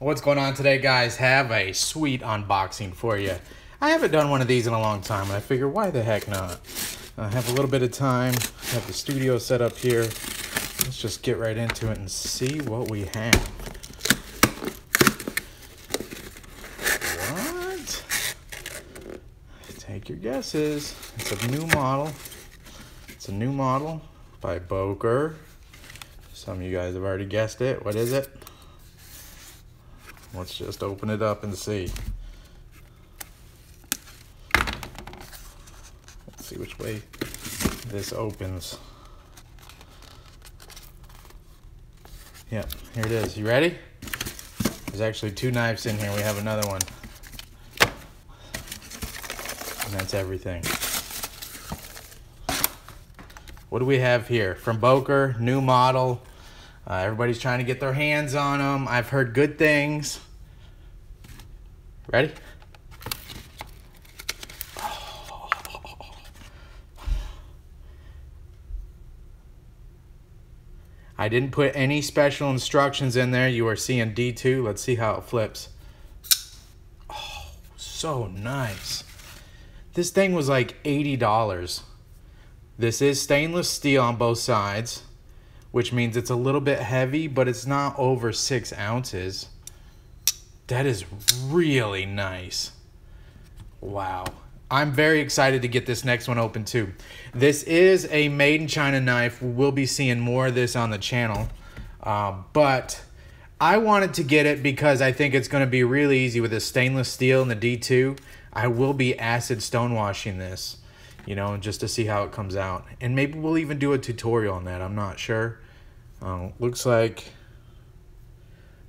What's going on today, guys? Have a sweet unboxing for you. I haven't done one of these in a long time, and I figure why the heck not? I have a little bit of time. I have the studio set up here. Let's just get right into it and see what we have. What? Take your guesses. It's a new model. It's a new model by Boer. Some of you guys have already guessed it. What is it? Let's just open it up and see. Let's see which way this opens. Yep, here it is. You ready? There's actually two knives in here. We have another one. And that's everything. What do we have here? From Boer, new model. Everybody's trying to get their hands on them. I've heard good things. Ready? Oh. I didn't put any special instructions in there. You are seeing D2. Let's see how it flips. Oh, so nice. This thing was like $80. This is stainless steel on both sides, which means it's a little bit heavy, but it's not over 6 ounces. That is really nice. Wow. I'm very excited to get this next one open too. This is a made in China knife. We'll be seeing more of this on the channel. But I wanted to get it because I think it's going to be really easy with the stainless steel and the D2. I will be acid stonewashing this, you know, just to see how it comes out. And maybe we'll even do a tutorial on that. I'm not sure. Looks like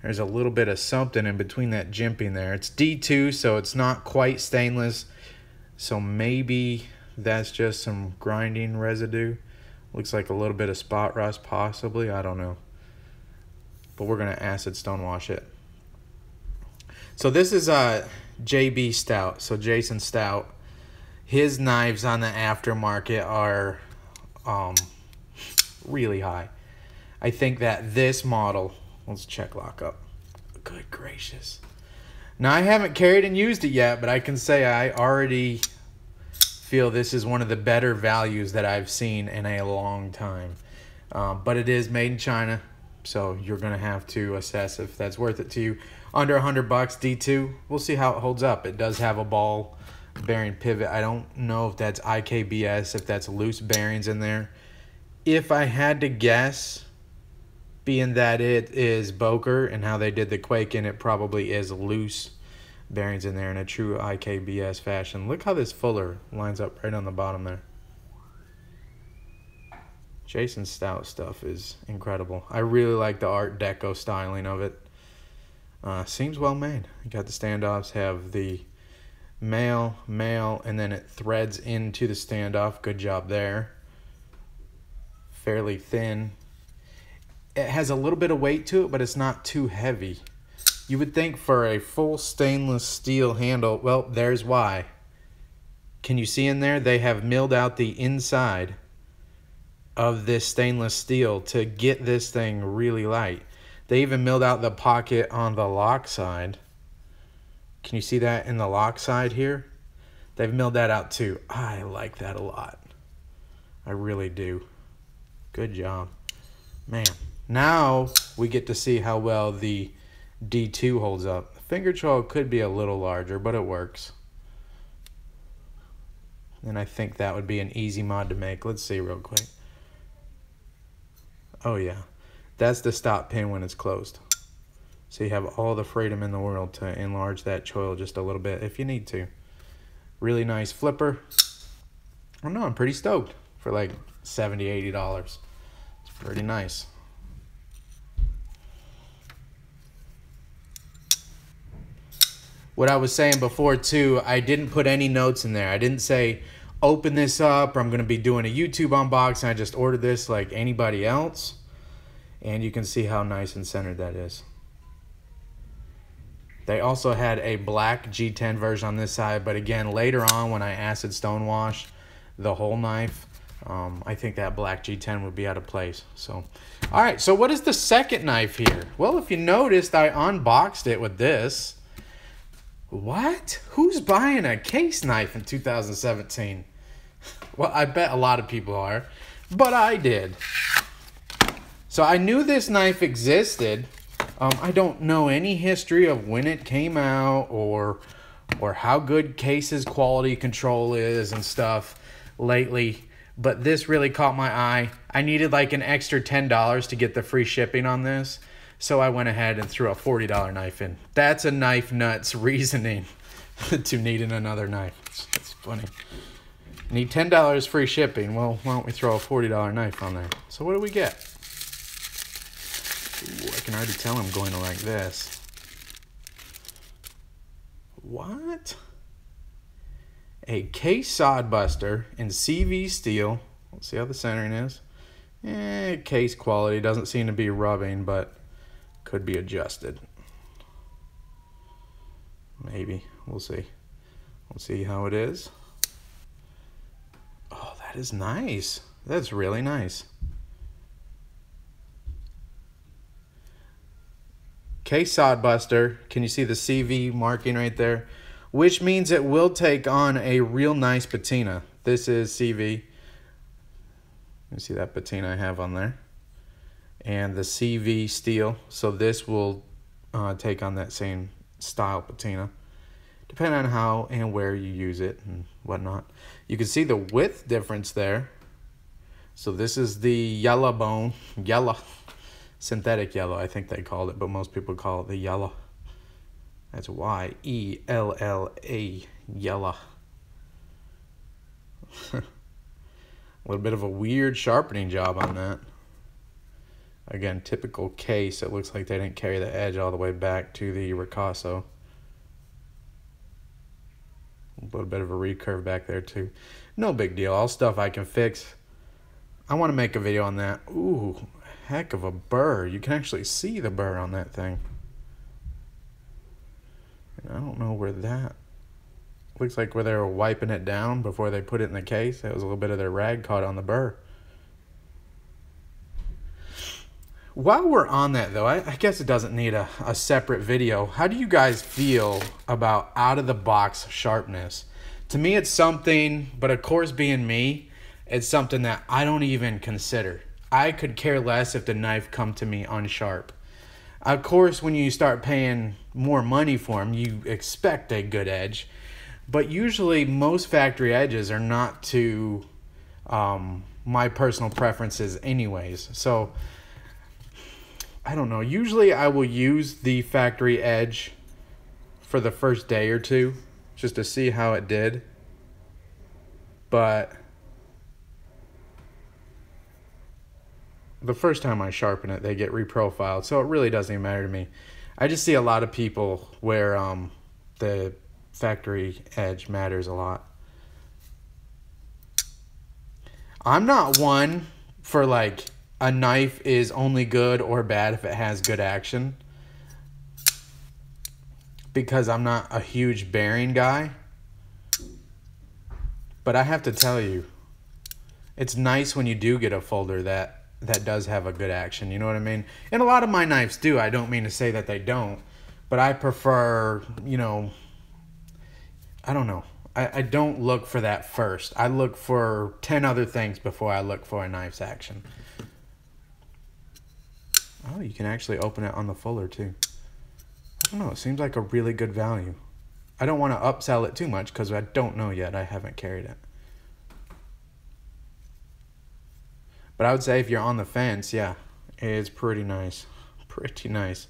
there's a little bit of something in between that jimping there. It's D2, so it's not quite stainless. So maybe that's just some grinding residue. Looks like a little bit of spot rust, possibly. I don't know. But we're going to acid stonewash it. So this is JB Stout, so Jason Stout. His knives on the aftermarket are really high. I think that this model, let's check lockup. Good gracious. Now, I haven't carried and used it yet, but I can say I already feel this is one of the better values that I've seen in a long time. But it is made in China, so you're going to have to assess if that's worth it to you. Under $100, D2. We'll see how it holds up. It does have a ball bearing pivot. I don't know if that's IKBS, if that's loose bearings in there. If I had to guess, being that it is Boer and how they did the Quake in, it probably is loose bearings in there in a true IKBS fashion. Look how this fuller lines up right on the bottom there. Jason Stout stuff is incredible. I really like the Art Deco styling of it. Seems well made. You got the standoffs, have the male, and then it threads into the standoff. Good job there. Fairly thin. It has a little bit of weight to it, but it's not too heavy. You would think for a full stainless steel handle, well, there's why. Can you see in there? They have milled out the inside of this stainless steel to get this thing really light. They even milled out the pocket on the lock side. Can you see that in the lock side here? They've milled that out too. I like that a lot. I really do. Good job. Man, now we get to see how well the D2 holds up. The finger choil could be a little larger, but it works. And I think that would be an easy mod to make. Let's see real quick. Oh yeah. That's the stop pin when it's closed. So you have all the freedom in the world to enlarge that choil just a little bit if you need to. Really nice flipper. I don't know, I'm pretty stoked for like $70, $80. It's pretty nice. What I was saying before too, I didn't put any notes in there. I didn't say open this up or I'm going to be doing a YouTube unboxing. I just ordered this like anybody else. And you can see how nice and centered that is. They also had a black G10 version on this side, but again, later on when I acid stonewash the whole knife, I think that black G10 would be out of place. So, all right, so what is the second knife here? Well, if you noticed, I unboxed it with this. What? Who's buying a case knife in 2017? Well, I bet a lot of people are, but I did. So I knew this knife existed. I don't know any history of when it came out or how good Case's quality control is and stuff lately. But this really caught my eye. I needed like an extra $10 to get the free shipping on this. So I went ahead and threw a $40 knife in. That's a knife nuts reasoning to needing another knife. It's funny. Need $10 free shipping. Well, why don't we throw a $40 knife on there? So what do we get? Ooh, I can already tell I'm going to like this. What? A case Sodbuster in CV steel. Let's see how the centering is. Case quality doesn't seem to be rubbing, but could be adjusted. Maybe. We'll see. We'll see how it is. Oh, that is nice. That's really nice. Case Sodbuster. Can you see the CV marking right there? Which means it will take on a real nice patina. This is CV. You see that patina I have on there. And the CV steel. So this will take on that same style patina, depending on how and where you use it and whatnot. You can see the width difference there. So this is the yellow bone. Yellow. Synthetic yellow, I think they called it, but most people call it the yellow. That's Y-E-L-L-A, yellow. A little bit of a weird sharpening job on that. Again, typical Case. It looks like they didn't carry the edge all the way back to the ricasso. A little bit of a recurve back there too. No big deal. All stuff I can fix. I want to make a video on that. Ooh, heck of a burr. You can actually see the burr on that thing. And I don't know where that... Looks like where they were wiping it down before they put it in the case. That was a little bit of their rag caught on the burr. While we're on that, though, I guess it doesn't need a separate video. How do you guys feel about out-of-the-box sharpness? To me, it's something, but of course, being me, it's something that I don't even consider. I could care less if the knife come to me unsharp. Of course, when you start paying more money for them, you expect a good edge. But usually, most factory edges are not to my personal preferences anyways. So... I don't know. Usually I will use the factory edge for the first day or two just to see how it did. But the first time I sharpen it, they get reprofiled. So it really doesn't even matter to me. I just see a lot of people where the factory edge matters a lot. I'm not one for like... a knife is only good or bad if it has good action, because I'm not a huge bearing guy. But I have to tell you, it's nice when you do get a folder that does have a good action, you know what I mean? And a lot of my knives do. I don't mean to say that they don't, but I prefer, you know, I don't know. I don't look for that first. I look for 10 other things before I look for a knife's action. Oh, you can actually open it on the fuller too. I don't know. It seems like a really good value. I don't want to upsell it too much because I don't know yet. I haven't carried it. But I would say if you're on the fence, yeah, it's pretty nice. Pretty nice.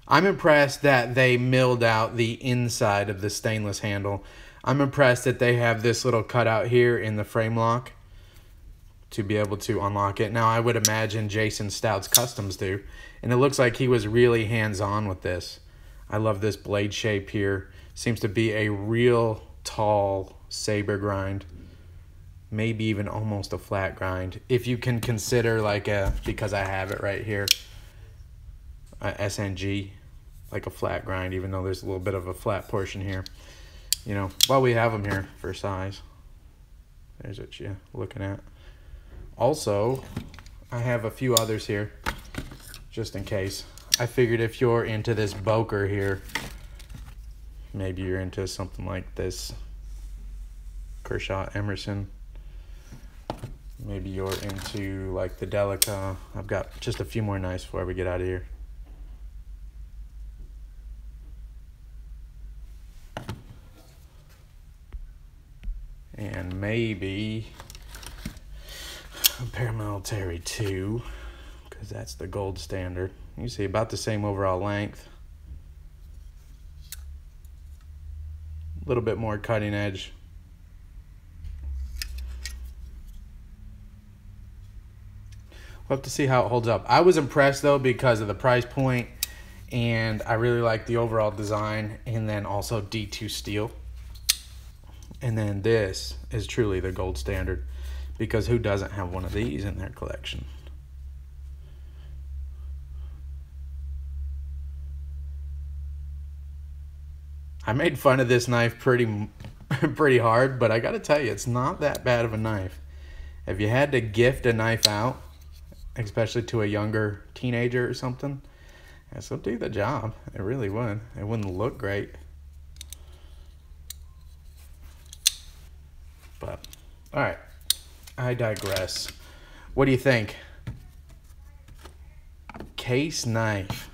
I'm impressed that they milled out the inside of the stainless handle. I'm impressed that they have this little cutout here in the frame lock to be able to unlock it. Now, I would imagine Jason Stout's Customs do. And it looks like he was really hands-on with this. I love this blade shape here. Seems to be a real tall saber grind. Maybe even almost a flat grind. If you can consider like a, because I have it right here, a SNG, like a flat grind, even though there's a little bit of a flat portion here. you know, while we have them here for size. There's what you're looking at. Also, I have a few others here, just in case. I figured if you're into this Boer here, maybe you're into something like this Kershaw Emerson. Maybe you're into like the Delica. I've got just a few more knives before we get out of here. And maybe a paramilitary too, because that's the gold standard. You see about the same overall length. A little bit more cutting edge. We'll have to see how it holds up. I was impressed though because of the price point, and I really like the overall design, and then also D2 steel. And then this is truly the gold standard, because who doesn't have one of these in their collection? I made fun of this knife pretty hard, but I gotta tell you, it's not that bad of a knife. If you had to gift a knife out, especially to a younger teenager or something, this will do the job. It really would. It wouldn't look great, but all right, I digress. What do you think? Case knife.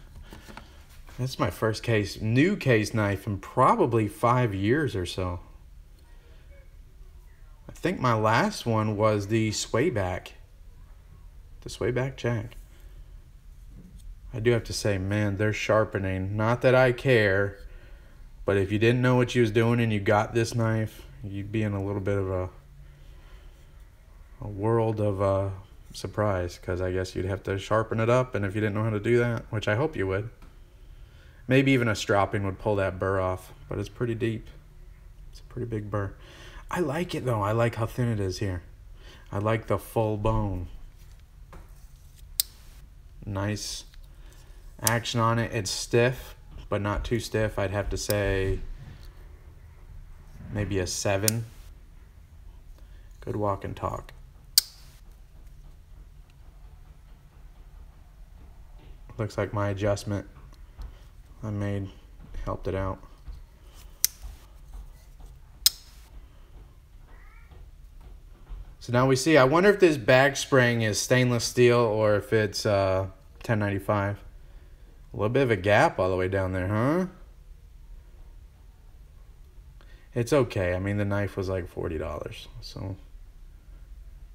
That's my first new case knife in probably 5 years or so. I think my last one was the swayback jack. I do have to say, man, they're sharpening. Not that I care, but if you didn't know what you was doing and you got this knife, you'd be in a little bit of a world of surprise, because I guess you'd have to sharpen it up, and if you didn't know how to do that, which I hope you would, maybe even a stropping would pull that burr off, but it's pretty deep. It's a pretty big burr. I like it though. I like how thin it is here. I like the full bone. Nice action on it. It's stiff, but not too stiff. I'd have to say maybe a 7. Good walk and talk. Looks like my adjustment I made helped it out. So now we see, I wonder if this back spring is stainless steel or if it's 1095. A little bit of a gap all the way down there, huh? It's okay. I mean, the knife was like $40, so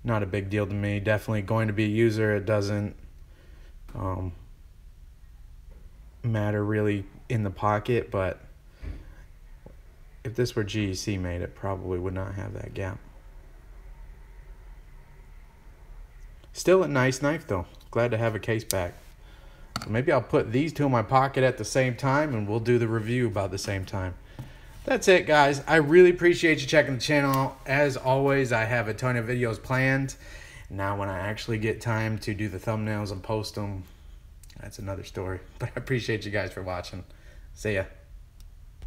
not a big deal to me. Definitely going to be a user. It doesn't matter really in the pocket, but if this were GEC made, it probably would not have that gap. Still a nice knife though. Glad to have a case back. So maybe I'll put these two in my pocket at the same time, and we'll do the review about the same time. That's it, guys. I really appreciate you checking the channel out. As always, I have a ton of videos planned. Now when I actually get time to do the thumbnails and post them, that's another story. But I appreciate you guys for watching. See ya.